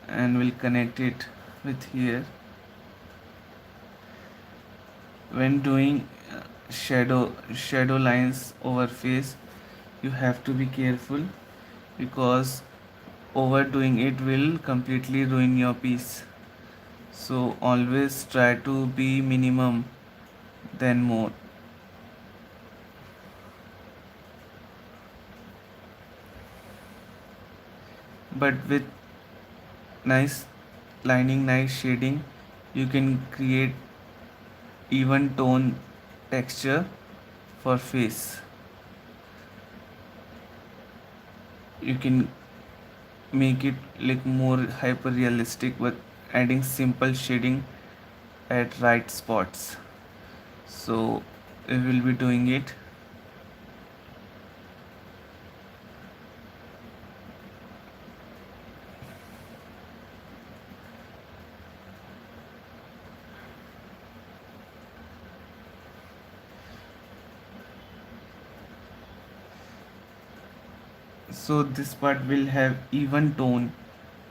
S1: and we'll connect it with here. When doing shadow lines over face, you have to be careful. because overdoing it will completely ruin your piece. So always try to be minimum than more. But with nice lining, nice shading, you can create even tone texture for face. You can make it look more hyper realistic with adding simple shading at right spots. So we will be doing it. So this part will have even tone,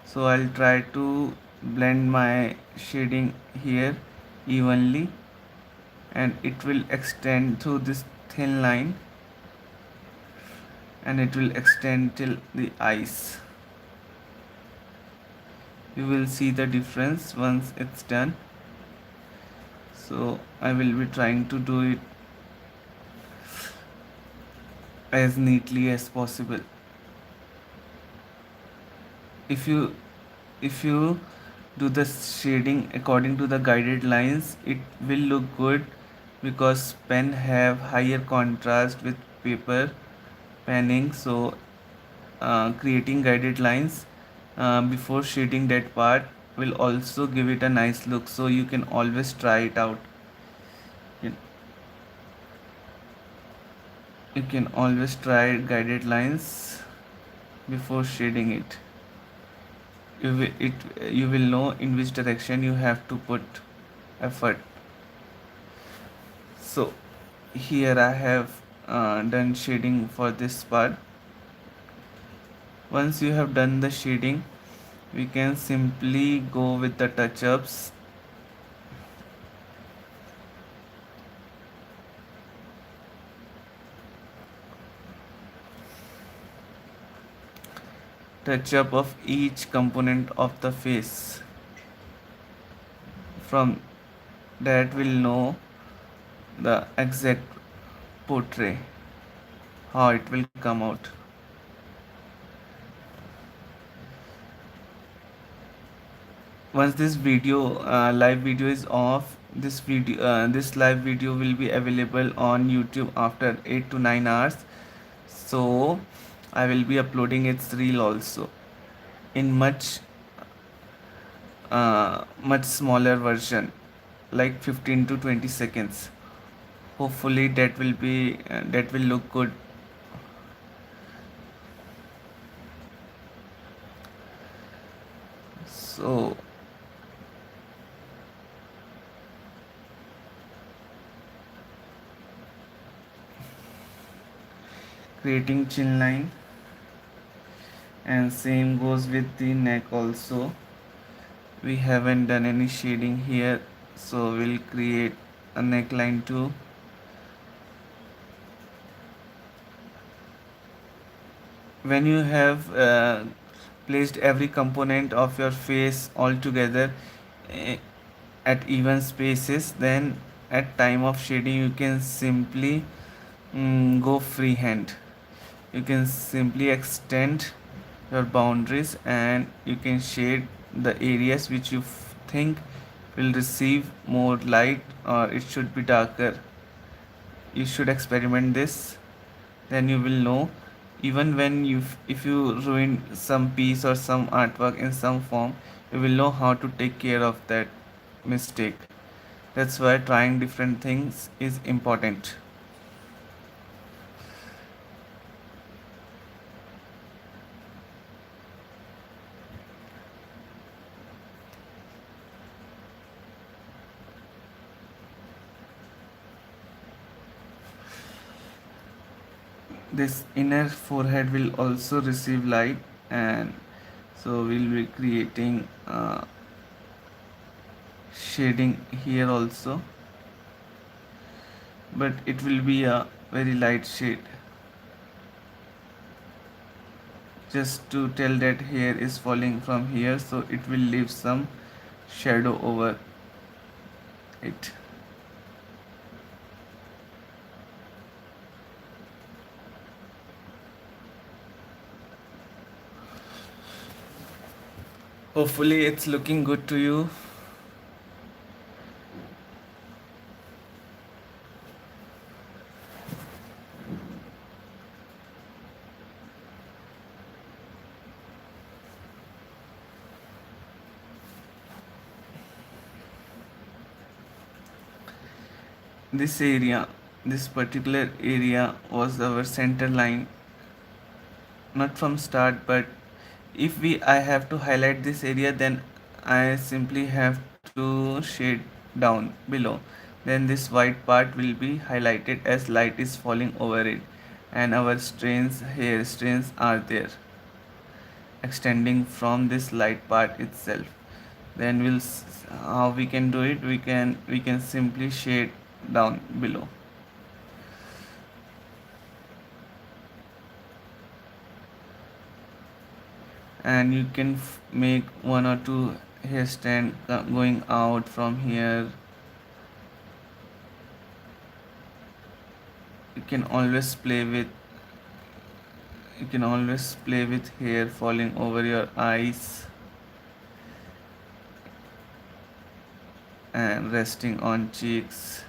S1: so I'll try to blend my shading here evenly, and it will extend through this thin line, and it will extend till the eyes. You will see the difference once it's done. So I will be trying to do it as neatly as possible. If you if you do the shading according to the guided lines, it will look good, because pen have higher contrast with paper penning. So creating guided lines before shading that part will also give it a nice look, so you can always try it out. You, you can always try guided lines before shading it. You will know in which direction you have to put effort. So here I have done shading for this part. Once you have done the shading, we can simply go with the touch-ups. Touch-up of each component of the face. From that we'll know the exact portrait, how it will come out. Once this video live video is off, this live video will be available on YouTube after 8 to 9 hours. So I will be uploading its reel also in much smaller version, like 15 to 20 seconds. Hopefully that will look good. So creating chin line, and same goes with the neck also. We haven't done any shading here, so we'll create a neckline too. When you have placed every component of your face all together eh, at even spaces, then at time of shading you can simply go freehand. You can simply extend your boundaries, and you can shade the areas which you think will receive more light, or it should be darker. You should experiment this, then you will know. Even when if you ruin some piece or some artwork in some form, you will know how to take care of that mistake. That's why trying different things is important. This inner forehead will also receive light, and so we'll be creating shading here also, but it will be a very light shade. just to tell that hair is falling from here, so it will leave some shadow over it. Hopefully it's looking good to you. This area, this particular area was our center line, not from start, but if we I have to highlight this area, then I simply have to shade down below, then this white part will be highlighted as light is falling over it, and our strains, hair strains are there extending from this light part itself. Then how we can do it, we can simply shade down below, and you can make one or two hair stand going out from here. You can always play with you can always play with hair falling over your eyes and resting on cheeks.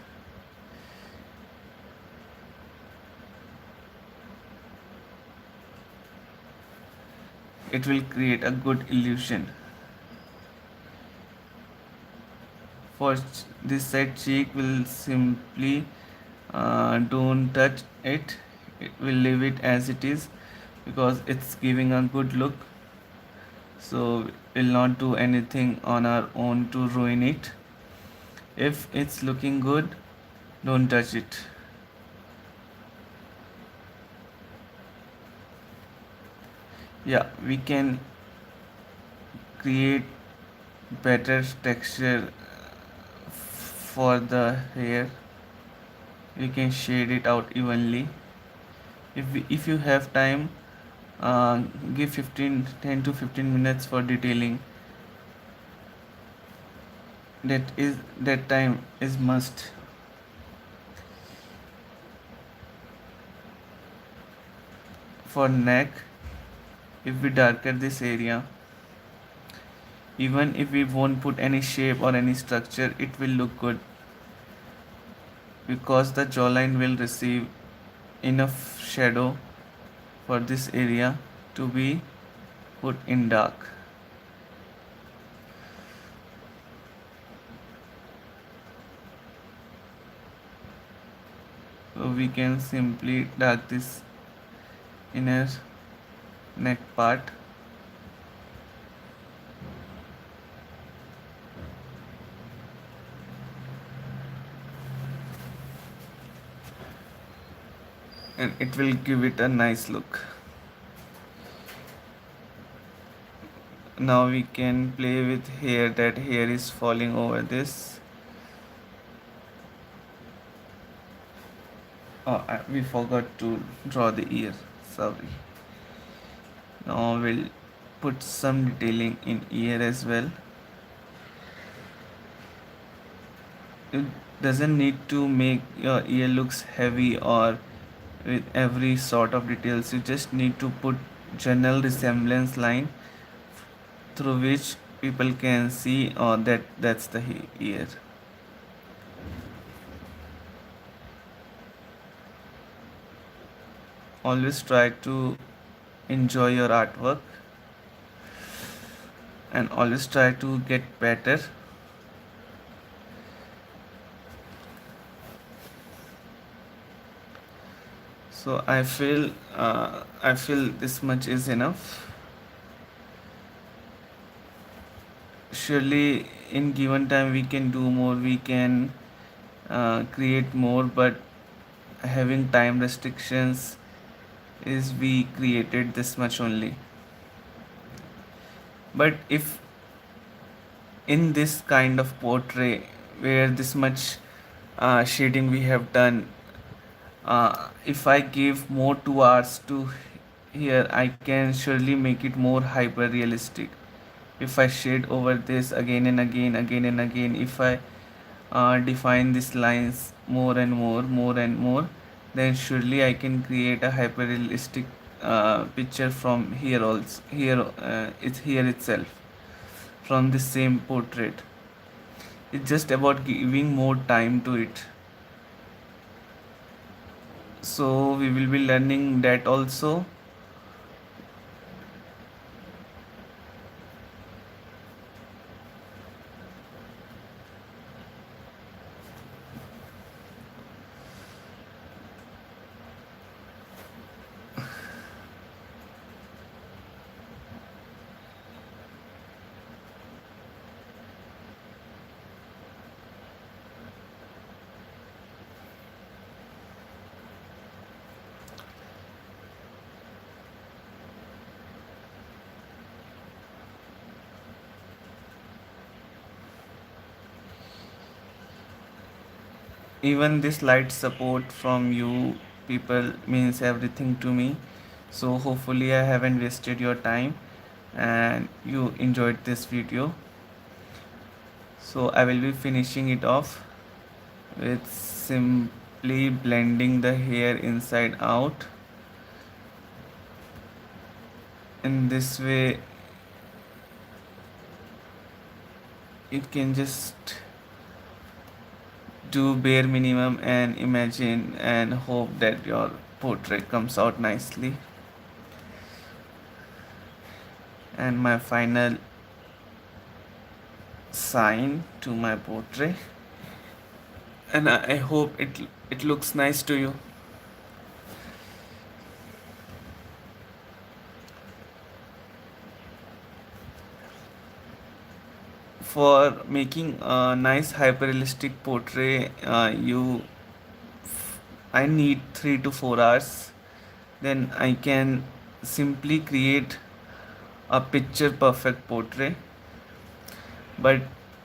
S1: It will create a good illusion. For this side cheek, will simply don't touch it. It will leave it as it is because it's giving a good look. So we'll not do anything on our own to ruin it. If it's looking good, don't touch it. Yeah, we can create better texture for the hair. We can shade it out evenly. If you have time, give 10 to 15 minutes for detailing. That time is must. For neck, if we darken this area, even if we won't put any shape or any structure, it will look good because the jawline will receive enough shadow for this area to be put in dark. So we can simply dark this inner neck part. And it will give it a nice look. Now we can play with hair, that hair is falling over this. Oh, we forgot to draw the ear, sorry. Now we'll put some detailing in ear as well. It doesn't need to make your ear looks heavy or with every sort of details. You just need to put general resemblance line through which people can see, oh, that's the ear. Always try to enjoy your artwork and always try to get better. So I feel this much is enough. Surely in given time we can do more, we can create more, but having time restrictions is we created this much only. But if in this kind of portrait where this much shading we have done, if I give more 2 hours to here I can surely make it more hyper realistic. If I shade over this again and again, again and again, if I define these lines more and more and more, then surely I can create a hyper realistic picture from here also. Here, it's here itself, from the same portrait. It's just about giving more time to it. So we will be learning that also. Even this light support from you people means everything to me. So hopefully I haven't wasted your time and you enjoyed this video. So I will be finishing it off with simply blending the hair inside out. In this way you can just do bare minimum and imagine and hope that your portrait comes out nicely. And my final sign to my portrait, and I hope it looks nice to you. For making a nice hyperrealistic portrait, I need 3 to 4 hours. Then I can simply create a picture perfect portrait. But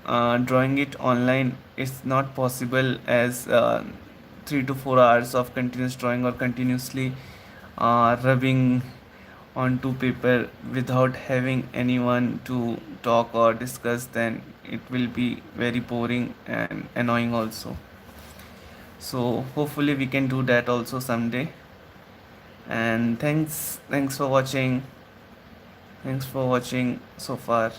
S1: drawing it online is not possible, as 3 to 4 hours of continuous drawing or continuously rubbing onto paper without having anyone to talk or discuss, then it will be very boring and annoying also. So hopefully we can do that also someday. And thanks for watching. Thanks for watching so far.